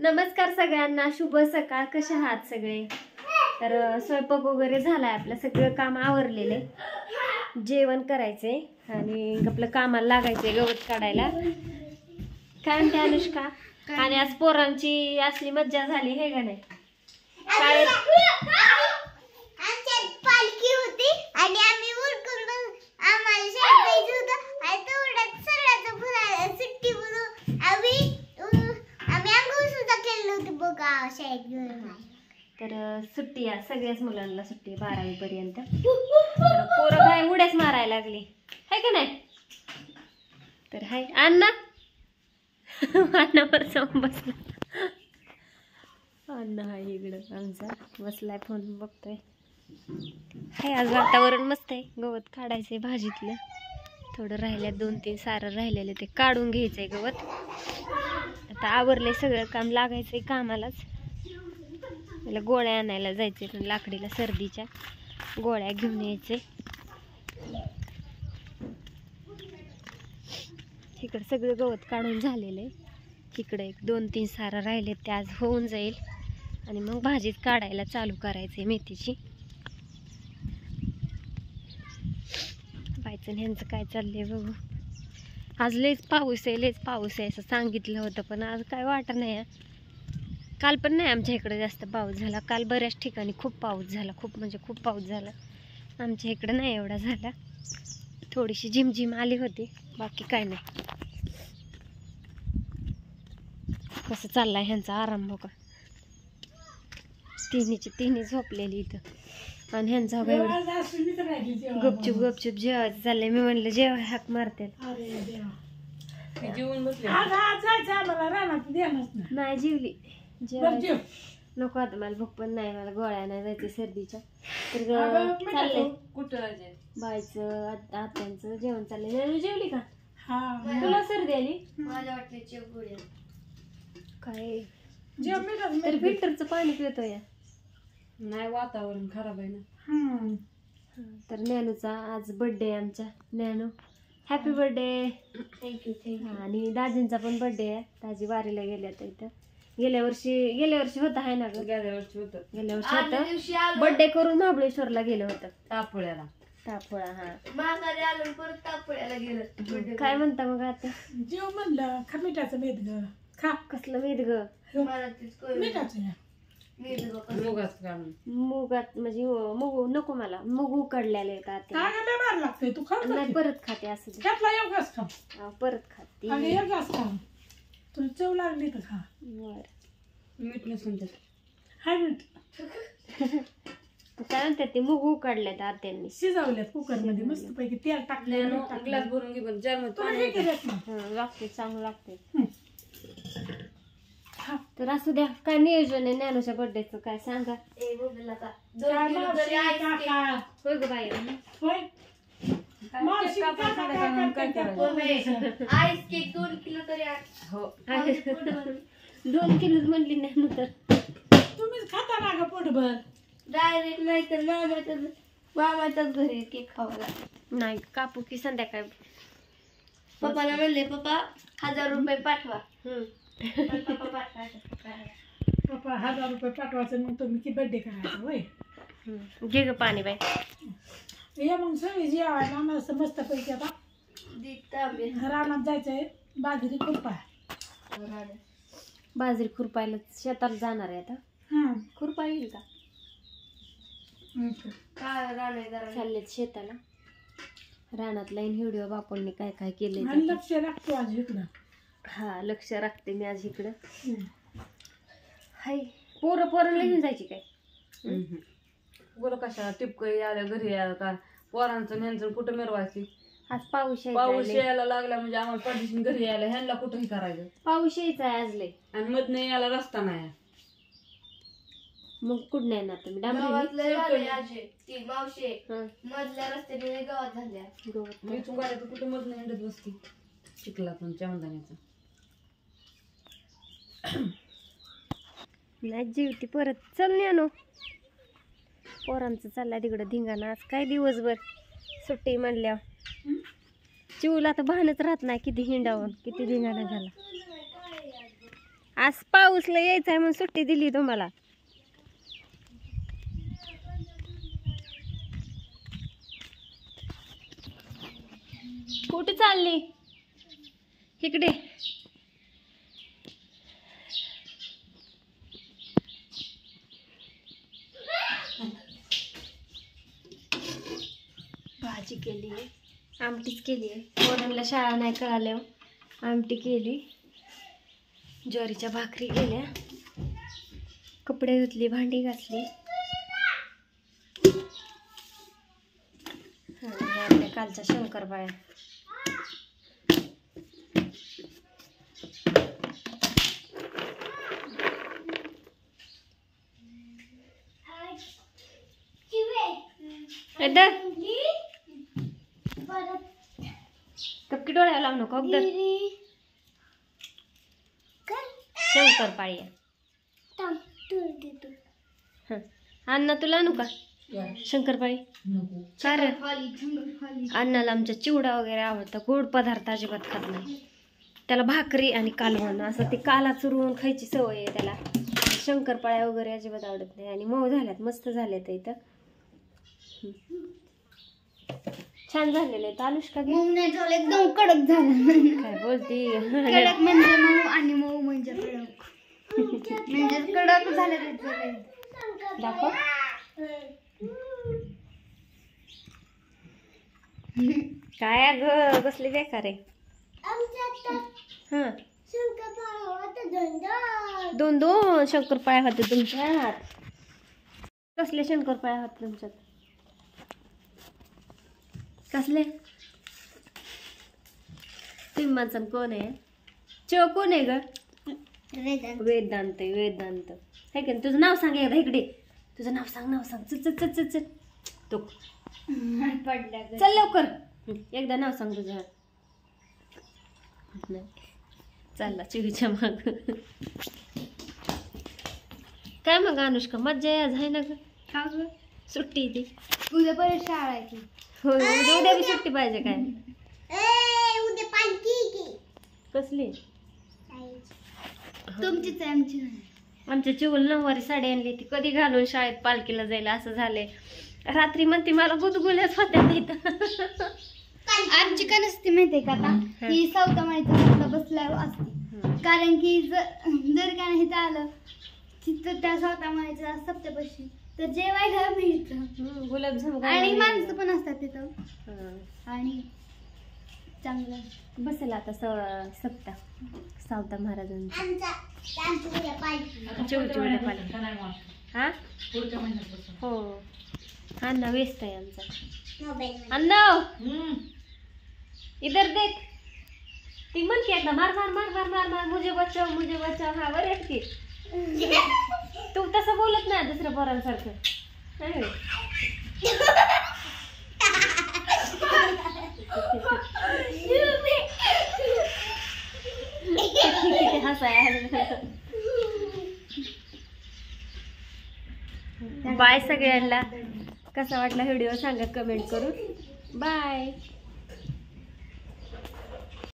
नमस्कार सगळ्यांना, शुभ सकाळ. कशा आहात सगळे? तर स्वयंपाक वगैरे झालाय, आपलं सगळं काम आवरलेले, जेवण करायचंय आणि आपलं कामाला लागायचंय, गवत काढायला. काय म्हणते अनुष्का? आणि आज पोरांची असली मज्जा झाली हे का नाही? शाळेत पालखी होती आणि आम्ही उरकून आम्हाला शाळेत होतं आणि तेवढ्यात सगळ्याचं फुला सुट्टी म्हणून आम्ही अंघोळ सुद्धा केली होती बघा शाळेत घेऊन. तर सुट्टी आहे, सगळ्याच मुलांना सुट्टी 12वी पर्यंत. तर पोरं काय उड्याच मारायला लागली हाय का नाही? तर हाय अण्णा अण्णावर जाऊन बसला. अण्णा हाय इकडं आमचा बसलाय, फोन बघतोय. हाय आज वातावरण मस्त आहे. गवत काढायचंय भाजीतलं, थोडं राहिल्या 2-3 सारं राहिलेलं ते काढून घ्यायचंय गवत. आता आवरलंय सगळं काम, लागायचंय कामालाच. मला गोळ्या आणायला जायचे, पण लाकडीला सर्दीच्या गोळ्या घेऊन यायचे. इकडं सगळं गवत काढून झालेलं आहे. इकडे 1-2-3 सारं राहिले, ते आज होऊन जाईल आणि मग भाजीत काढायला चालू करायचंय मेथीची. बायचं ह्यांचं काय चाललंय बघू. आज लयच पाऊस आहे, लयच पाऊस आहे असं सांगितलं होतं, पण आज काय वाटत नाही. काल पण नाही आमच्या इकडे जास्त पाऊस झाला. काल बऱ्याच ठिकाणी खूप पाऊस झाला, खूप म्हणजे खूप पाऊस झाला. आमच्या इकडं नाही एवढा झाला, थोडीशी झिमझिम आली होती, बाकी काय नाही. कसं चाललाय ह्यांचा आराम बघा. तिन्ही झोपलेली इथं आणि ह्यांचा गपचूप गपचूप जेवायचं चाललंय. मी म्हणलं जेवाय हाक मारते, नाही जेवली. जेवायचं नको आता, मला भूक पण नाही, मला गोळ्या नाही जायचे सर्दीच्या. तर चाललंय बायचं आत्यांचं जेवण चाललंय. जेवली का? तुला सर्दी आली? माझ्या वाटली काय तर फिल्टरचं पाणी पितो या. नाही, वातावरण खराब आहे ना. तर नॅनूचा आज बर्थडे आहे. आमच्या नॅनू हॅपी बर्थडे. थँक्यू. आणि दाजींचा पण बर्थडे आहे. दाजी वारीला गेल्या तर इथं. गेल्या वर्षी होता आहे ना ग? गेल्या वर्षी होतं. बर्थडे करून महाबळेश्वरला गेलं होतं. तापोळा. हा, परत तापोळ्याला गेलं. काय म्हणता मग आता? जेव म्हणलं खा मिठाचं मेद ग. खा. कसलं मेद ग? मुगात म्हणजे मुग नको मला, मुग उकडलेले येतात तू खा नाही, परत खाते असं. परत खाते तुला चव लागली तर खा. मीठ नसून हाय मीठ. काय म्हणतात ते मुग उकडलेत आत्यांनी, शिजवल्यात कुकर मध्ये मस्त पैकी तेल टाकलं, ग्लास भरून घे. पण लागते, चांगलं लागते. तर असू द्या. काय नियोजन आहे नॅनूच्या बर्थडेचं काय सांगा? होय ग बाई, आईस केक 2 किलो तरी. हो 2 किलो म्हणली नॅनू तर तुम्हीच खाता ना ग पोटभर. डायरेक्ट नाही तर मामाच्याच घरी केक खावा नाही. कापू की संध्याकाळी. पप्पाला म्हणले पप्पा 1000 रुपये पाठवा. पप्पा 1000 रुपये पाठवायचं, मग तुम्ही की बर्थडे करायचा होय. घे ग पाणी बाई. या मग सगळी जेवायला मस्त मस्त पैकी. आता रानात जायचंय, बाजरी खुरपाय. बाजरी खुरपायला शेतात जाणार आहे आता. खुरपा येईल का? चाललेत शेताला. रानात लाईन व्हिडिओ बापूंनी काय काय केलंय. लक्ष राखतो आज इकडं. हा, लक्ष राखते मी आज इकडं. हाय पोरांना घेऊन जायची काय? बोल कशा टिपकं आल्या घरी यायला का पोरांचं न्यांचं कुठं मिरवायची. आज पाऊस यायला लागला म्हणजे आम्हाला परदेशी घरी यायला ह्यांना कुठंही करायचं. पाऊस यायचा आहे आज लय. आणि मधनं यायला रस्ता नाही. मग कुठं नाही ना तुम्ही डांबरी मधल्या रस्त्याने गावात झाल्या. मी चुकायला कुठं मधनं हिंडत बसती चिखला पण चवदाण्याचा. नाही जेवती परत. चल न्यानो, पोरांचं चाललाय तिकडं धिंगाणा. आज काय दिवसभर सुट्टी म्हणल्यावर चिवला तर भानच राहत नाही किती हिंडावं, किती धिंगाणा झाला. आज पाऊसला यायचं आहे म्हणून सुट्टी दिली तुम्हाला. कुठे चालली? इकडे. भाजी केली, आमटीच केली आहे. पोरांना शाळा नाही कळाल्यावर आमटी केली. ज्वारीच्या भाकरी केल्या, कपडे धुतली, भांडी घासली. आणि आपल्या कालच्या शंकरपाळ्या. कपकी डोळ्याला लावू नको. शंकरपाळी अण्णा तुला आणू का शंकरपाळी? कारण अण्णाला आमच्या चिवडा वगैरे आवडतं, गोड पदार्थ अजिबात खात नाही. त्याला भाकरी आणि कालवण असं ते काला चुरवून खायची सवय आहे त्याला. शंकरपाळ्या वगैरे अजिबात आवडत नाही. आणि मऊ झाल्यात, मस्त झाल्यात इथं. छान झालेले आहेत. अनुष्का घे. एकदम कडक झालं. काय बोलती? कडक म्हणजे मऊ आणि मऊ म्हणजे कडक. म्हणजे कडक झालं. दाखव. काय अगं बसली बेकार आहे. हा, 2 शंकरपाळ्या होते तुमच्यात. कसले शंकरपाळ्या होते तुमच्यात? कसले? तिम्माचं कोण आहे? चिव कोण आहे ग? वेदांत आहे, वेदांत आहे का? तुझं नाव सांग एकदा. इकडे तुझं नाव सांग, नाव सांग. चल चल चल चल चल. तो चल लवकर. एकदा नाव सांग तुझं. चालला चिवीच्या माग. काय मग अनुष्का, मज्जा आज आहे ना ग? सुट्टी ती उद्या परत शाळा आहे की? हो, उद्या बी सुट्टी पाहिजे काय? उद्या पालखी कसली? तुमचीच आहे, आमची नाही. आमच्या चिवल 9वारी साडी आणली, ती कधी घालून शाळेत पालखीला जायला असं झालंय. रात्री म्हणते मला गुदगुल्याच होत्या नाही. आमची का नसते माहितीये का आता? ही सौतामाईचा बसल्यावर असते. कारण की जर का नाही आलं तिथं त्या सौतामाईच्या सप्त्यापाशी तर जेवायला मिळतं. गुलाबजाम आणि माणसं पण असतात तिथं. आणि चांगलं बसेल आता सप्ता सावता महाराजांचा. चिवचिवड्या पालखी. हा हो, अण्णा व्यस्त आहे आमचा. अण्णा इधर देख. ती म्हणते एकदा मार मार मार मार मार मार, मुझे बचाव मुझे बचाव. हा बरं की तू तसं बोलत नाही दुसऱ्या पोरांसारखं. बाय सगळ्यांना. कसा वाटला व्हिडिओ सांगा कमेंट करून. बाय.